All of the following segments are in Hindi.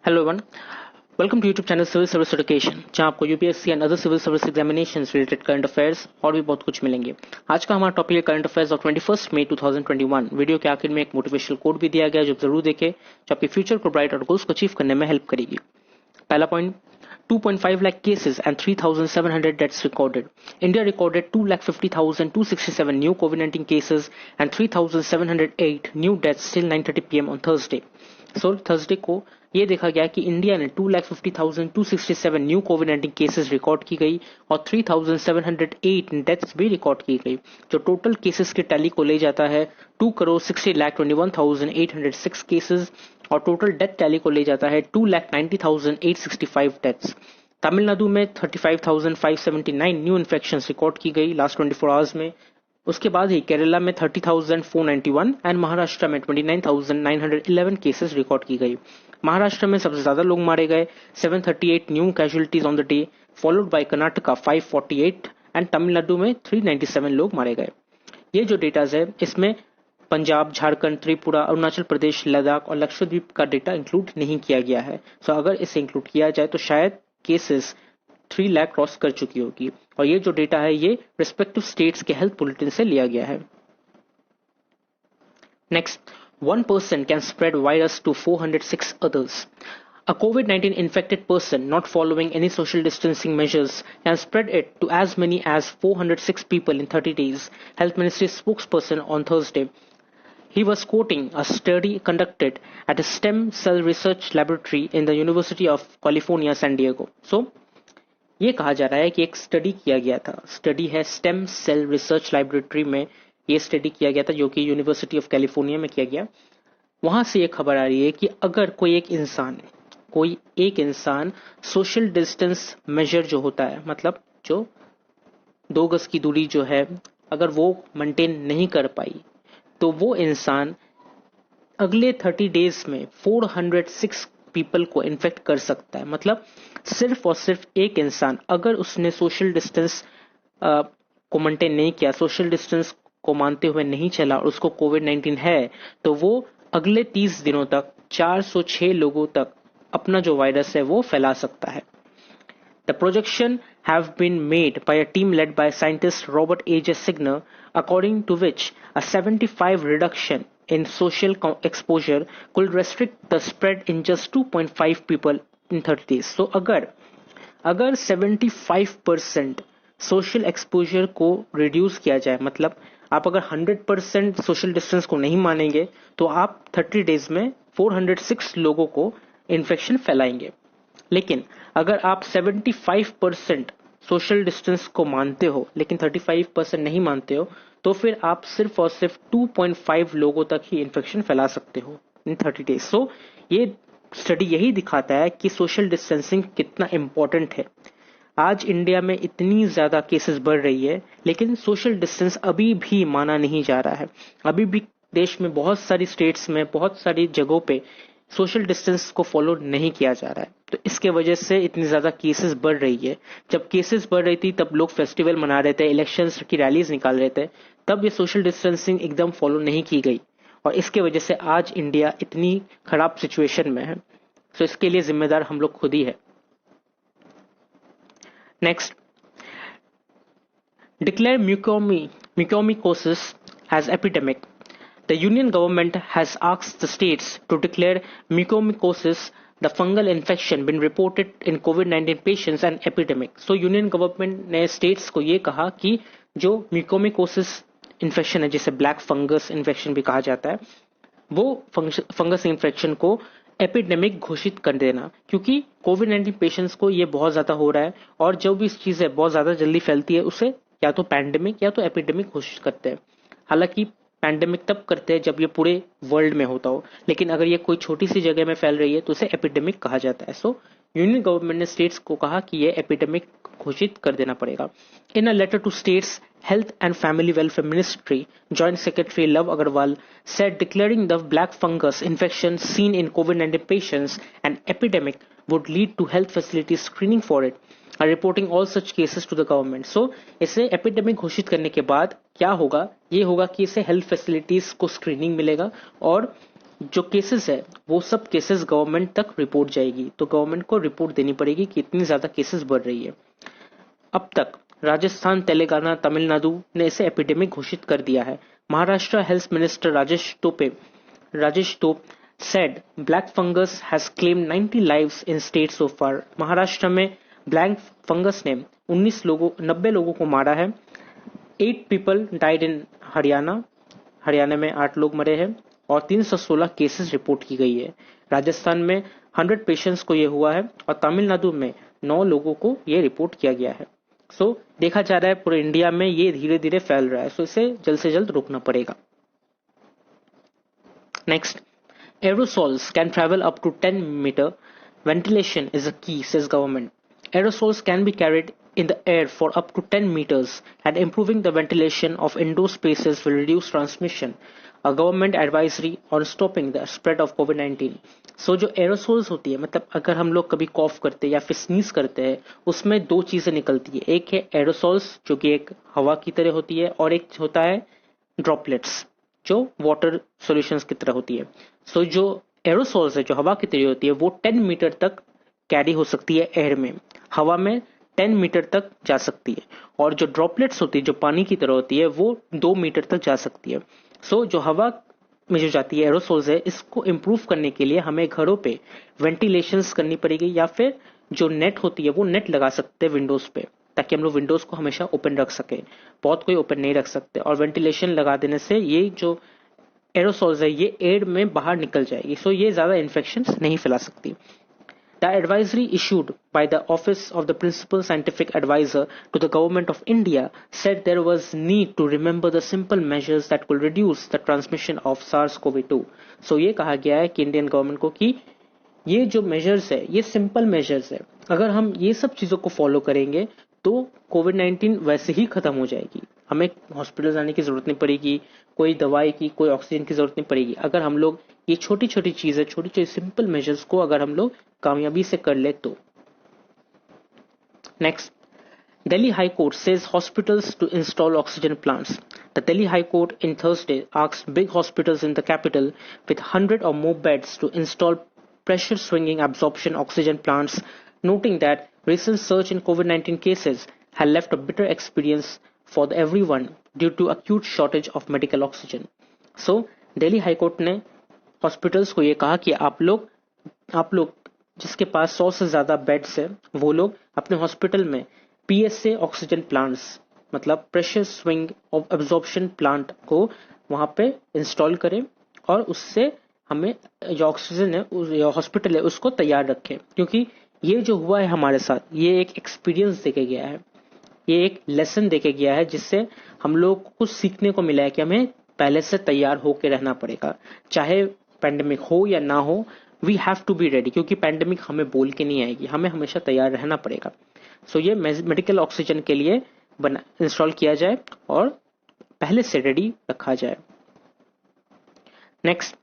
Hello everyone, welcome to YouTube channel civil service education, जहां आपको UPSC and other civil service examinations related current affairs और भी बहुत कुछ मिलेंगे। आज का हमारा टॉपिक है current affairs of 21 May 2021। Video के आखिर में एक मोटिवेशनल कोट भी दिया गया है जो जरूर देखें, जो आपके फ्यूचर को ब्राइट और गोल्स को अचीव करने में हेल्प करेगी। पहला point, 2.5 lakh cases and 3,700 deaths recorded. India recorded 2,50,267 new COVID-19 cases and 3,708 new deaths till 9:30 p.m. on Thursday. So Thursday को ये देखा गया कि इंडिया ने 2,50,267 न्यू कोविड-19 केसेस रिकॉर्ड की गई और 3,708 डेथ्स भी रिकॉर्ड की गई, जो टोटल केसेस की टैली को ले जाता है 2,60,21,806 केसेस और टोटल डेथ टैली को ले जाता है 2,90,865 डेथ्स। तमिलनाडु में 35,579 न्यू इन्फेक्शंस रिकॉर्ड की गई लास्ट 24 आवर्स में। उसके बाद ही केरला में 30,491 एंड महाराष्ट्र में 29,911 केसेस रिकॉर्ड की गई। महाराष्ट्र में सबसे ज्यादा लोग मारे गए, 738 new casualties on the day, followed by Karnataka 548 and Tamil Nadu में 397 लोग मारे गए। ये जो डेटाज है इसमें पंजाब, झारखंड, त्रिपुरा, अरुणाचल प्रदेश, लद्दाख और लक्षद्वीप का डेटा इंक्लूड नहीं किया गया है। सो अगर इसे इंक्लूड किया जाए तो शायद केसेस 3 लाख क्रॉस कर चुकी होगी। और ये जो डेटा है ये रिस्पेक्टिव स्टेट्स के हेल्थ बुलेटिन से लिया गया है। Next, one person can spread virus to 406 others. A COVID-19 infected person not following any social distancing measures can spread it to as many as 406 people in 30 days, Health Ministry spokesperson on Thursday. He was quoting a study conducted at a stem cell research laboratory in the University of California, San Diego. So, ये कहा जा रहा है कि एक स्टडी किया गया था, स्टडी है स्टेम सेल रिसर्च लैबोरेटरी में ये स्टडी किया गया था जो कि यूनिवर्सिटी ऑफ कैलिफोर्निया में किया गया। वहां से ये खबर आ रही है कि अगर कोई एक इंसान सोशल डिस्टेंस मेजर जो होता है, मतलब जो 2 गज की दूरी जो है, अगर वो मेंटेन नहीं कर पाई तो वो इंसान अगले 30 डेज में 406 पीपल को इन्फेक्ट कर सकता है। मतलब सिर्फ और सिर्फ एक इंसान अगर उसने सोशल डिस्टेंस को मेंटेन नहीं किया, सोशल डिस्टेंस को मानते हुए नहीं चला और उसको कोविड-19 है, तो वो अगले 30 दिनों तक 406 लोगों तक अपना जो वायरस है वो फैला सकता है। The projection have been made by a team led by scientist Robert A. Signer, according to which a 75 reduction in social exposure could restrict the spread in just 2.5 people in 30 days. So अगर 75% सोशल एक्सपोजर को रिड्यूस किया जाए, मतलब आप अगर 100% सोशल डिस्टेंस को नहीं मानेंगे तो आप 30 डेज में 406 लोगों को इन्फेक्शन फैलाएंगे। लेकिन अगर आप 75% सोशल डिस्टेंस को मानते हो लेकिन 35% नहीं मानते हो, तो फिर आप सिर्फ और सिर्फ 2.5 लोगों तक ही इन्फेक्शन फैला सकते हो इन 30 डेज। सो ये स्टडी यही दिखाता है कि सोशल डिस्टेंसिंग कितना इंपॉर्टेंट है। आज इंडिया में इतनी ज्यादा केसेस बढ़ रही है लेकिन सोशल डिस्टेंस अभी भी माना नहीं जा रहा है। अभी भी देश में बहुत सारी स्टेट्स में, बहुत सारी जगहों पे सोशल डिस्टेंस को फॉलो नहीं किया जा रहा है। तो इसके वजह से इतनी ज्यादा केसेस बढ़ रही है। जब केसेस बढ़ रही थी तब लोग फेस्टिवल मना रहे थे, इलेक्शंस की रैलीज निकाल रहे थे, तब ये सोशल डिस्टेंसिंग एकदम फॉलो नहीं की गई और इसके वजह से आज इंडिया इतनी खराब सिचुएशन में है। तो इसके लिए जिम्मेदार हम लोग खुद ही है। Next, declare mucormycosis as epidemic. The Union government has asked the states to declare mucormycosis, the fungal infection, been reported in COVID-19 patients and epidemic. So Union government ने states को ये कहा कि जो mucormycosis infection है, जिसे ब्लैक फंगस इन्फेक्शन भी कहा जाता है, वो फंगस इन्फेक्शन को एपिडेमिक घोषित कर देना, क्योंकि कोविड-19 पेशेंट्स को ये बहुत ज्यादा हो रहा है और जो भी चीज है बहुत ज्यादा जल्दी फैलती है उसे या तो पैंडेमिक या तो एपिडेमिक घोषित करते हैं। हालांकि पैंडेमिक तब करते हैं जब ये पूरे वर्ल्ड में होता हो, लेकिन अगर ये कोई छोटी सी जगह में फैल रही है तो उसे एपिडेमिक कहा जाता है। सो यूनियन गवर्नमेंट ने स्टेट्स को कहा कि ये एपिडेमिक घोषित कर देना पड़ेगा। In a letter to states, Health and Family Welfare Ministry Joint Secretary Love Agarwal said declaring the black fungus infection seen in COVID-19 patients an epidemic would lead to health facilities screening for it and reporting all such cases to the government. So इसे एपिडेमिक घोषित करने के बाद क्या होगा, ये होगा कि इसे हेल्थ फैसिलिटीज को स्क्रीनिंग मिलेगा और जो केसेस है वो सब केसेस गवर्नमेंट तक रिपोर्ट जाएगी, तो गवर्नमेंट को रिपोर्ट देनी पड़ेगी कि इतनी ज्यादा केसेस बढ़ रही है। अब तक राजस्थान, तेलंगाना, तमिलनाडु ने इसे एपिडेमिक घोषित कर दिया है। महाराष्ट्र हेल्थ मिनिस्टर राजेश टोप said black fungus has claimed 90 lives in state so far। Maharashtra में ब्लैक फंगस ने 90 लोगों को मारा है। 8 people died in हरियाणा में 8 लोग मरे हैं और 316 केसेस रिपोर्ट की गई है। राजस्थान में 100 पेशेंट्स को ये हुआ है और तमिलनाडु में 9 लोगों को ये रिपोर्ट किया गया है। सो देखा जा रहा है पूरे इंडिया में ये धीरे धीरे फैल रहा है, सो इसे जल्द से जल्द रोकना पड़ेगा। Next, aerosols can travel up to 10 meter. Ventilation is a key, says government. Aerosols can be carried in the air for up to 10 meters and improving the ventilation of indoor spaces will reduce transmission. A government advisory on stopping the spread of COVID-19. So जो aerosols होती है, मतलब अगर हम लोग कभी कॉफ करते हैं या फिर स्नीज करते हैं, उसमें दो चीजें निकलती है। एक है aerosols जो कि एक हवा की तरह होती है और एक होता है droplets जो वाटर सॉल्यूशंस की तरह होती है। सो जो एरोसोल्स है जो हवा की तरह होती है वो 10 मीटर तक कैरी हो सकती है एयर में, हवा में 10 मीटर तक जा सकती है। और जो ड्रॉपलेट्स होती है जो पानी की तरह होती है वो 2 मीटर तक जा सकती है। सो जो हवा में जो जाती है एरोसोल्स है, इसको इम्प्रूव करने के लिए हमें घरों पे वेंटिलेशंस करनी पड़ेगी या फिर जो नेट होती है वो नेट लगा सकते हैं विंडोज पे, ताकि हम लोग विंडोज को हमेशा ओपन रख सके। बहुत कोई ओपन नहीं रख सकते और वेंटिलेशन लगा देने से ये जो एरोसोल्स है ये एयर में बाहर निकल जाएगी, सो ये ज्यादा इन्फेक्शन नहीं फैला सकती। The advisory issued by the Office of the Principal Scientific Advisor to the Government of India said there was need to remember the simple measures that could reduce the transmission of SARS-CoV-2। So ये कहा गया है कि इंडियन गवर्नमेंट को कि ये जो मेजर्स है ये सिंपल मेजर्स है, अगर हम ये सब चीजों को फॉलो करेंगे तो कोविड-19 वैसे ही खत्म हो जाएगी। हमें हॉस्पिटल जाने की जरूरत नहीं पड़ेगी, कोई दवाई की, कोई ऑक्सीजन की जरूरत नहीं पड़ेगी। अगर हम लोग ये छोटी छोटी चीजें, छोटी छोटी सिंपल मेजर्स को अगर हम लोग कामयाबी से कर ले तो। Next, Delhi High Court says hospitals to install oxygen plants. The Delhi High Court in Thursday asked big hospitals in the capital with 100 or more beds to install pressure swinging absorption oxygen plants, noting that recent surge in COVID-19 cases had left a bitter experience for everyone due to acute shortage of medical oxygen. So, Delhi High Court ने हॉस्पिटल्स को ये कहा कि आप लोग जिसके पास 100 से ज्यादा बेड्स है वो लोग अपने हॉस्पिटल में पीएसए ऑक्सीजन प्लांट्स मतलब pressure swing of absorption plant को वहां पे इंस्टॉल करें और उससे हमें जो ऑक्सीजन है जो हॉस्पिटल है उसको तैयार रखें, क्योंकि ये जो हुआ है हमारे साथ ये एक एक्सपीरियंस देके गया है, ये एक लेसन देके गया है जिससे हम लोग को कुछ सीखने को मिला है कि हमें पहले से तैयार होकर रहना पड़ेगा, चाहे पैंडेमिक हो या ना हो। We have to be ready, क्योंकि पैंडेमिक हमें बोल के नहीं आएगी, हमें हमेशा तैयार रहना पड़ेगा। सो ये मेडिकल ऑक्सीजन के लिए इंस्टॉल किया जाए और पहले से रेडी रखा जाए। Next,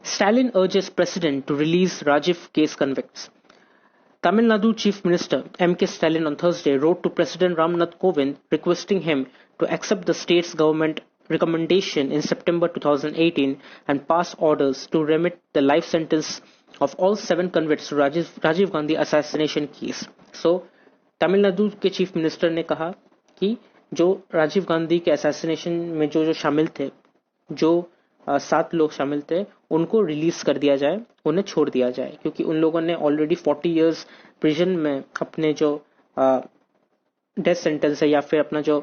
Stalin urges president to release Rajiv case convicts. Tamil Nadu Chief Minister M.K. Stalin on Thursday wrote to President Ramnath Kovind requesting him to accept the state's government recommendation in September 2018 and pass orders to remit the life sentence of all 7 convicts to Rajiv Gandhi assassination case. So, Tamil Nadu के चीफ मिनिस्टर ने कहा कि जो राजीव गांधी के असैसिनेशन में जो शामिल थे, जो 7 लोग शामिल थे, उनको रिलीज कर दिया जाए, उन्हें छोड़ दिया जाए, क्योंकि उन लोगों ने ऑलरेडी 40 इयर्स प्रिजन में अपने जो डेथ सेंटेंस है या फिर अपना जो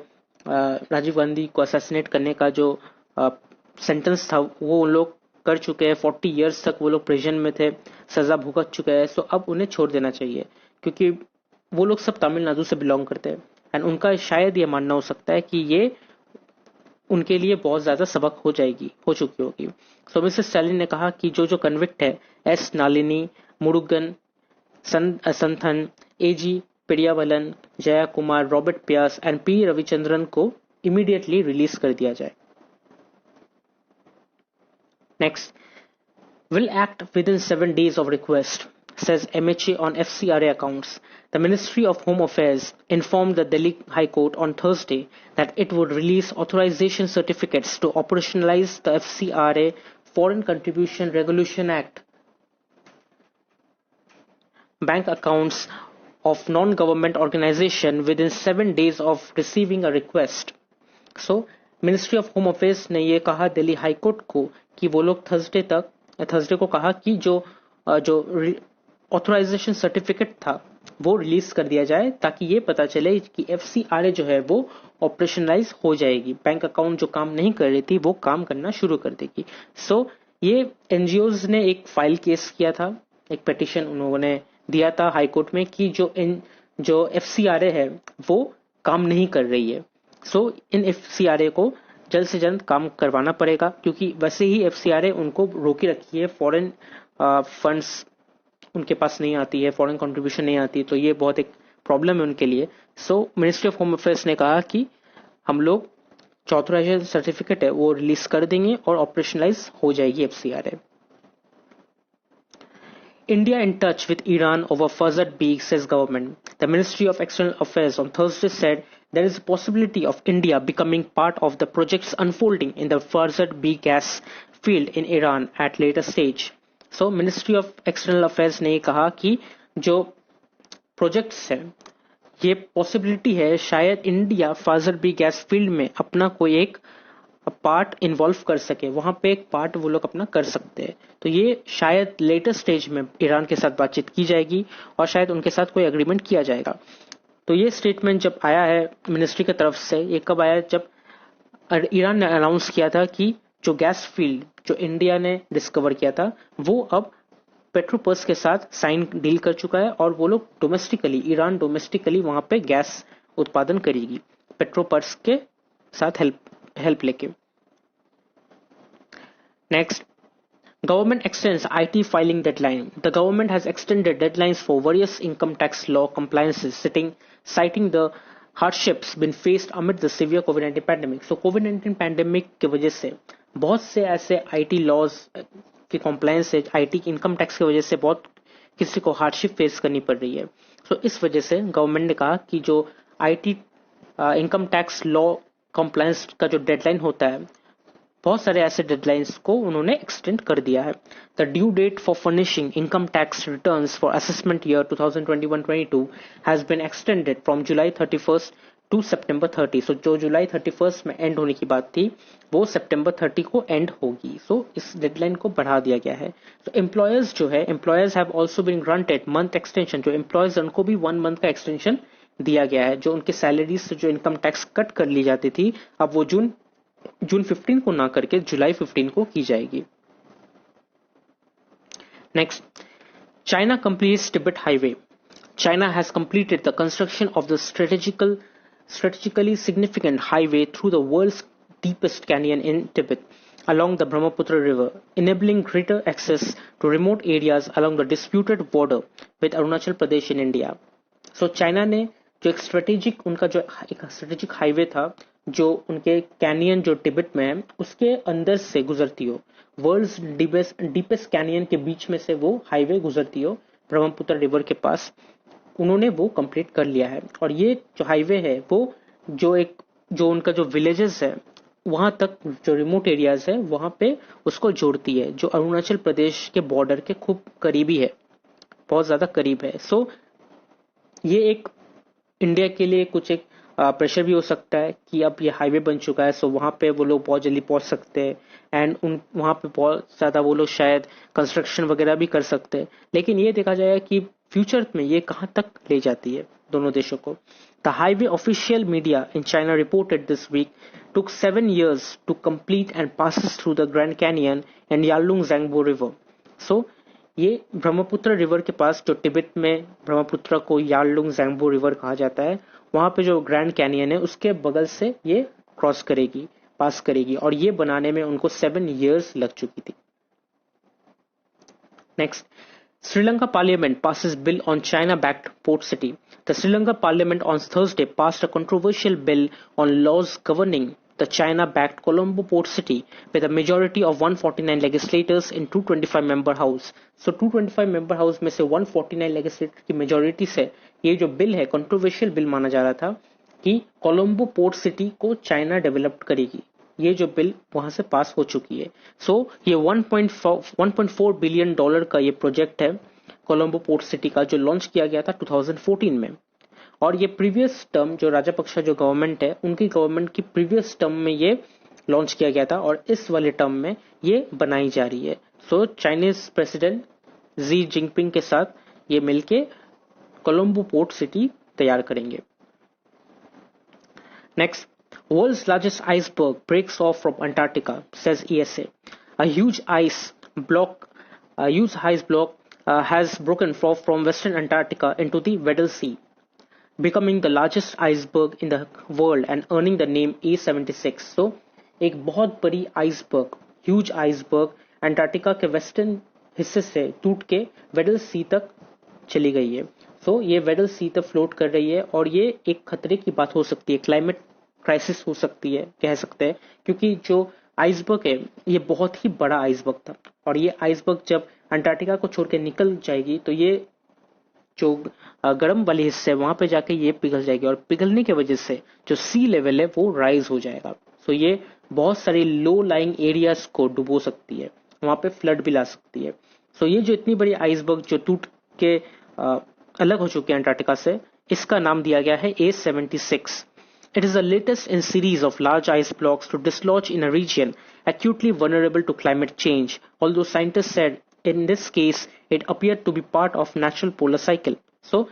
राजीव गांधी को असैसिनेट करने का जो सेंटेंस था वो उन लोग कर चुके हैं। 40 इयर्स तक वो लोग प्रिजन में थे, सजा भुगत चुके हैं। सो अब उन्हें छोड़ देना चाहिए, क्योंकि वो लोग सब तमिलनाडु से बिलोंग करते हैं एंड उनका शायद ये मानना हो सकता है कि ये उनके लिए बहुत ज्यादा सबक हो चुकी होगी। सो मिसेस स्टालिन ने कहा कि जो कन्विक्ट है एस नालिनी, मुरुगन, संथन, एजी पेडियावलन, जया कुमार, रॉबर्ट प्यास एंड पी रविचंद्रन को इमीडिएटली रिलीज कर दिया जाए। Next, will act within 7 days of request, says MHA on FCRA accounts. The Ministry of Home Affairs informed the Delhi High Court on Thursday that it would release authorization certificates to operationalize the FCRA Foreign Contribution Regulation Act, bank accounts of non-government organization within 7 days of receiving a request. So ministry of home affairs ने ये कहा दिल्ली हाई कोर्ट को कि वो लोग थर्सडे को कहा कि जो ऑथराइजेशन सर्टिफिकेट था वो रिलीज कर दिया जाए ताकि ये पता चले कि एफसीआरए जो है वो ऑपरेशनलाइज हो जाएगी, बैंक अकाउंट जो काम नहीं कर रही थी वो काम करना शुरू कर देगी. सो ये एनजीओज ने एक फाइल केस किया था, एक पिटीशन उन्होंने दिया था हाई कोर्ट में कि जो एफसीआरए है वो काम नहीं कर रही है. सो इन एफसीआरए को जल्द से जल्द काम करवाना पड़ेगा क्योंकि वैसे ही एफसीआरए उनको रोकी रखी है, फॉरेन फंड्स उनके पास नहीं आती है, फॉरेन कंट्रीब्यूशन नहीं आती, तो ये बहुत एक प्रॉब्लम है उनके लिए. सो मिनिस्ट्री ऑफ होम अफेयर्स ने कहा कि हम लोग जो ऑथराइजेशन सर्टिफिकेट है वो रिलीज कर देंगे और ऑपरेशनलाइज हो जाएगी FCRA. India in touch with Iran over Farzad B, says government. The Ministry of External Affairs on Thursday said there is a possibility of India becoming part of the projects unfolding in the Farzad B gas field in Iran at later stage. So, Ministry of External Affairs ने कहा कि जो प्रोजेक्ट्स है ये पॉसिबिलिटी है शायद इंडिया फार्जर बी गैस फील्ड में अपना कोई एक पार्ट इन्वॉल्व कर सके, वहां पे एक पार्ट वो लोग अपना कर सकते हैं. तो ये शायद लेटर स्टेज में ईरान के साथ बातचीत की जाएगी और शायद उनके साथ कोई एग्रीमेंट किया जाएगा. तो ये स्टेटमेंट जब आया है मिनिस्ट्री की तरफ से, ये कब आया जब ईरान ने अनाउंस किया था कि जो गैस फील्ड जो इंडिया ने डिस्कवर किया था वो अब पेट्रोपर्स के साथ साइन डील कर चुका है और वो लोग ईरान डोमेस्टिकली वहां पे गैस उत्पादन करेगी पेट्रोपर्स के साथ हेल्प लेके. Next, government extends IT filing deadline. The government has extended deadlines for various income tax law compliances, citing the hardships been faced amid the severe COVID-19 pandemic. So COVID-19 pandemic की वजह से बहुत से ऐसे IT laws की compliance है, IT income tax की वजह से बहुत किसी को hardship face करनी पड़ रही है. So इस वजह से गवर्नमेंट ने कहा कि जो IT income tax law compliance का जो डेडलाइन होता है, बहुत सारे ऐसे डेडलाइंस को उन्होंने एक्सटेंड कर दिया है. The due date for furnishing income tax returns for assessment year 2021-22 has been extended from July 31 to September 30. So जो जुलाई 31 में एंड होने की बात थी वो सितंबर 30 को एंड होगी. सो इस डेडलाइन को बढ़ा दिया गया है. तो एम्प्लॉयर्स जो है, employers have also been granted month extension. जो एम्प्लॉयर्स उनको भी 1 मंथ का एक्सटेंशन दिया गया है. जो उनके सैलरीज से जो इनकम टैक्स कट कर ली जाती थी अब वो जून 15 को ना करके जुलाई 15 को की जाएगी. Next, China completes Tibet highway. China has completed the construction of the strategically significant highway through the world's deepest canyon in Tibet along the Brahmaputra River, enabling greater access to remote areas along the disputed border with Arunachal Pradesh in India. So China ने जो उनका जो एक स्ट्रेटेजिक हाईवे था जो उनके कैनियन जो टिबेट में है उसके अंदर से गुजरती हो, वर्ल्ड्स डीपेस्ट कैनियन के बीच में से वो हाईवे गुजरती हो ब्रह्मपुत्र रिवर के पास, उन्होंने वो कंप्लीट कर लिया है. और ये जो हाईवे है वो जो उनका जो विलेजेस है वहां तक, जो रिमोट एरियाज है वहां पे उसको जोड़ती है, जो अरुणाचल प्रदेश के बॉर्डर के खूब करीबी है, बहुत ज्यादा करीब है. सो ये एक इंडिया के लिए कुछ एक प्रेशर भी हो सकता है कि अब ये हाईवे बन चुका है, सो वहां पे वो लोग बहुत जल्दी पहुंच सकते हैं एंड वहां पे बहुत ज्यादा वो लोग शायद कंस्ट्रक्शन वगैरह भी कर सकते हैं. लेकिन ये देखा जाएगा कि फ्यूचर में ये कहां तक ले जाती है दोनों देशों को. The highway official media in China reported this week took 7 years to complete and passes through the Grand Canyon and Yarlung Zangbo River. So ये ब्रह्मपुत्र रिवर के पास, जो तिब्बत में ब्रह्मपुत्र को यारलुंग ज़ैंगबो रिवर कहा जाता है, वहां पे जो ग्रैंड कैनियन है उसके बगल से ये क्रॉस करेगी, पास करेगी, और ये बनाने में उनको 7 years लग चुकी थी. Next, Sri Lanka Parliament passes bill on China-backed port city. The Sri Lanka Parliament on Thursday passed a controversial bill on laws governing the China-backed Colombo port city with a majority of 149 legislators in 225-member house. So 225-member house में से 149 legislator की majority से ये जो बिल है controversial बिल माना जा रहा था कि कोलंबो पोर्ट सिटी को चाइना डेवलप करेगी. ये जो बिल वहां से पास हो चुकी है। सो ये 1.4 बिलियन डॉलर का ये प्रोजेक्ट है कोलंबो पोर्ट सिटी का, जो लॉन्च किया गया था 2014 में। और ये प्रीवियस टर्म जो राजापक्सा जो गवर्नमेंट है उनकी गवर्नमेंट की प्रीवियस टर्म में ये लॉन्च किया गया था और इस वाले टर्म में ये बनाई जा रही है। सो चाइनीज प्रेसिडेंट जी जिनपिंग के साथ ये मिलके कोलंबो पोर्ट सिटी तैयार करेंगे। Next, world's largest iceberg breaks off from Antarctica, says ESA. A huge ice block has broken off from western Antarctica into the Weddell Sea, becoming the largest iceberg in the world and earning the name A76. So, एक बहुत बड़ी आइसबर्ग, ह्यूज आइसबर्ग अंटार्कटिका के वेस्टर्न हिस्से से टूट के वेडल सी तक चली गई है। सो ये वेडल सी तक फ्लोट कर रही है और ये एक खतरे की बात हो सकती है, क्लाइमेट क्राइसिस हो सकती है कह सकते हैं, क्योंकि जो आइसबर्ग है ये बहुत ही बड़ा आइसबर्ग था और ये आइसबर्ग जब अंटार्कटिका को छोड़ के निकल जाएगी तो ये जो गर्म वाले हिस्से वहां पे जाके ये पिघल जाएगी और पिघलने की वजह से जो सी लेवल है वो राइज हो जाएगा। सो ये बहुत सारे लो लाइंग एरियाज को डुबो सकती है, वहां पे फ्लड भी ला सकती है। सो ये जो इतनी बड़ी आइसबर्ग जो टूट के अलग हो चुकी है अंटार्कटिका से, इसका नाम दिया गया है A76। It is the latest in series of large ice blocks to dislodge in a region acutely vulnerable to climate change, although scientists said in this case it appeared to be part of natural polar cycle. So,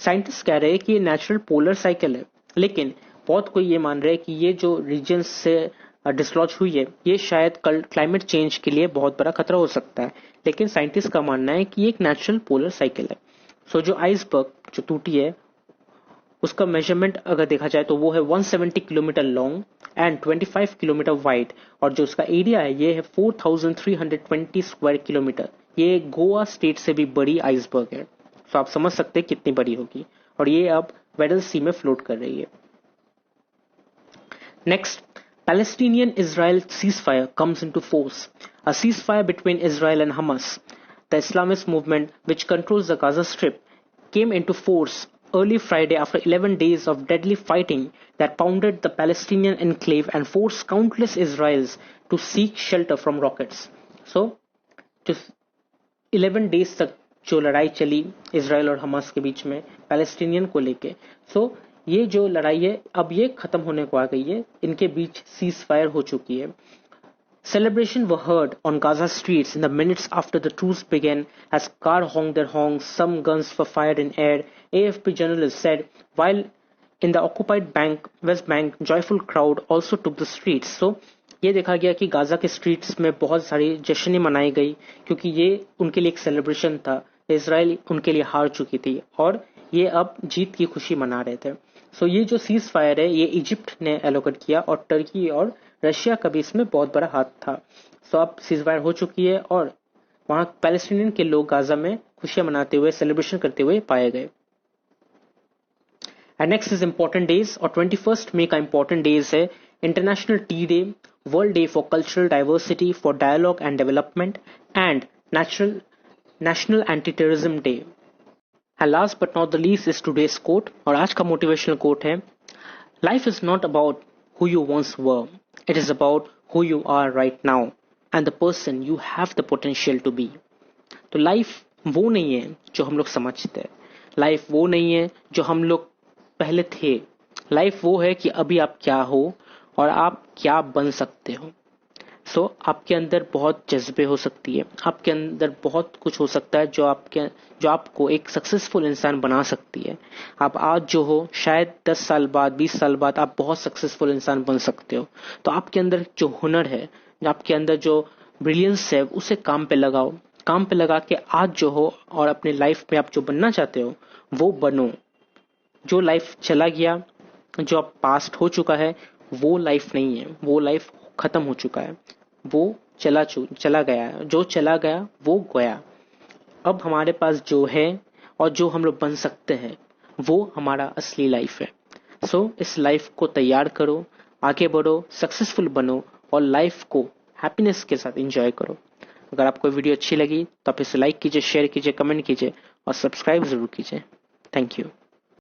scientists कह रहे हैं कि ये natural polar cycle है, लेकिन बहुत कोई ये मान रहे हैं कि ये जो region से डिसलॉज हुई है ये शायद कल क्लाइमेट चेंज के लिए बहुत बड़ा खतरा हो सकता है, लेकिन साइंटिस्ट का मानना है कि ये एक नेचुरल पोलर साइकिल है। सो जो आइसबर्ग जो टूटी है उसका मेजरमेंट अगर देखा जाए तो वो है 170 kilometre long and 25 kilometre wide और जो उसका एरिया है ये है 4320 स्क्वायर किलोमीटर। ये गोवा स्टेट से भी बड़ी आइसबर्ग है। तो आप समझ सकते हैं कितनी बड़ी होगी और ये अब वेडल सी में फ्लोट कर रही है। Next, Palestinian Israel ceasefire comes into force. A ceasefire between Israel and Hamas, the Islamist movement which controls the Gaza Strip, came into force early Friday after 11 days of deadly fighting that pounded the Palestinian enclave and forced countless Israelis to seek shelter from rockets. So, just 11 days तक जो लड़ाई चली इसराइल और हमास के बीच में पैलेस्टीनियन को लेके, सो ये जो लड़ाई है अब ये खत्म होने को आ गई है, इनके बीच सीज फायर हो चुकी है। Celebration were heard on Gaza streets in the minutes after the truce began as cars honked their horns, some guns were fired in air, AFP journalist said, while in the occupied West Bank, joyful crowd also took the streets. So, ये देखा गया कि गाजा के स्ट्रीट्स में बहुत सारी जश्न मनाई गई क्योंकि ये उनके लिए एक सेलिब्रेशन था। इजराइल उनके लिए हार चुकी थी और ये अब जीत की खुशी मना रहे थे। सो ये जो सीज फायर है ये इजिप्ट ने एलोकेट किया और टर्की और रशिया का भी इसमें बहुत बड़ा हाथ था। सो अब सीज फायर हो चुकी है और वहां पैलेस्टीनियन के लोग गाजा में खुशियां मनाते हुए सेलिब्रेशन करते हुए पाए गए। And next is important days और 21 मई का इंपॉर्टेंट डेज है international tea day, world day for cultural diversity, for dialogue and development and national anti terrorism day. And last but not the least is today's quote और आज का मोटिवेशनल कोट है, life is not about who you once were, it is about who you are right now and the person you have the potential to be. तो लाइफ वो नहीं है जो हम लोग समझते हैं, लाइफ वो नहीं है जो हम लोग पहले थे, लाइफ वो है कि अभी आप क्या हो और आप क्या बन सकते हो। सो आपके अंदर बहुत जज्बे हो सकती है, आपके अंदर बहुत कुछ हो सकता है जो आपको एक सक्सेसफुल इंसान बना सकती है। आप आज जो हो शायद 10 साल बाद 20 साल बाद आप बहुत सक्सेसफुल इंसान बन सकते हो। तो आपके अंदर जो हुनर है, आपके अंदर जो ब्रिलियंस है उसे काम पे लगाओ, काम पे लगा के आज जो हो और अपने लाइफ में आप जो बनना चाहते हो वो बनो। जो लाइफ चला गया, जो अब पास्ट हो चुका है वो लाइफ नहीं है, वो लाइफ खत्म हो चुका है, वो चला गया है, जो चला गया वो गया। अब हमारे पास जो है और जो हम लोग बन सकते हैं वो हमारा असली लाइफ है। सो इस लाइफ को तैयार करो, आगे बढ़ो, सक्सेसफुल बनो और लाइफ को हैप्पीनेस के साथ एंजॉय करो। अगर आपको वीडियो अच्छी लगी तो आप इसे लाइक कीजिए, शेयर कीजिए, कमेंट कीजिए और सब्सक्राइब जरूर कीजिए। Thank you.